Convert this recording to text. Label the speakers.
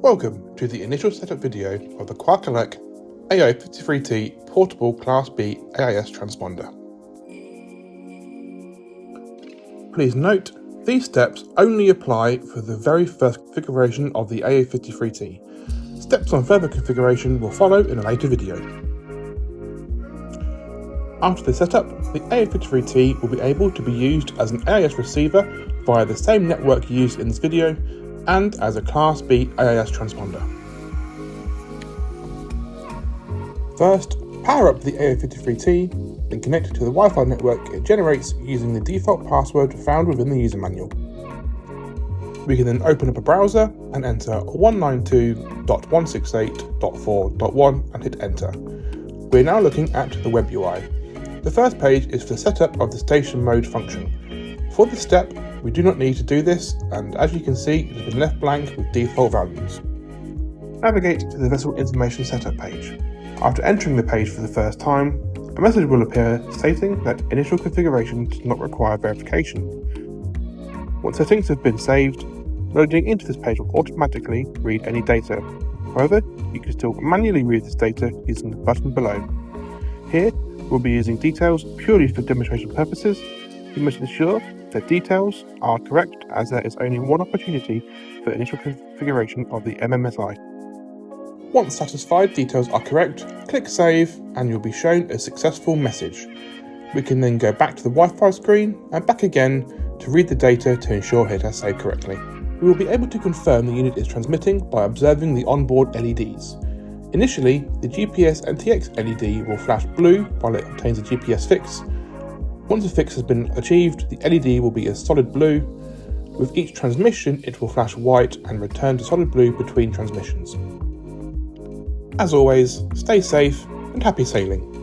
Speaker 1: Welcome to the initial setup video of the Quark-Elec A053T portable Class B AIS transponder. Please note, these steps only apply for the very first configuration of the A053T. Steps on further configuration will follow in a later video. After the setup, the A053T will be able to be used as an AIS receiver via the same network used in this video and as a Class B AIS transponder. First, power up the A053T and connect it to the Wi-Fi network it generates using the default password found within the user manual. We can then open up a browser and enter 192.168.4.1 and hit enter. We're now looking at the web UI. The first page is for the setup of the station mode function. For this step, we do not need to do this, and as you can see, it has been left blank with default values. Navigate to the vessel information setup page. After entering the page for the first time, a message will appear stating that initial configuration does not require verification. Once settings have been saved, loading into this page will automatically read any data. However, you can still manually read this data using the button below. Here, we'll be using details purely for demonstration purposes. You must ensure that details are correct, as there is only one opportunity for initial configuration of the MMSI. Once satisfied details are correct, click Save and you'll be shown a successful message. We can then go back to the Wi-Fi screen and back again to read the data to ensure it has saved correctly. We will be able to confirm the unit is transmitting by observing the onboard LEDs. Initially, the GPS and TX LED will flash blue while it obtains a GPS fix. Once a fix has been achieved, the LED will be a solid blue. With each transmission, it will flash white and return to solid blue between transmissions. As always, stay safe and happy sailing.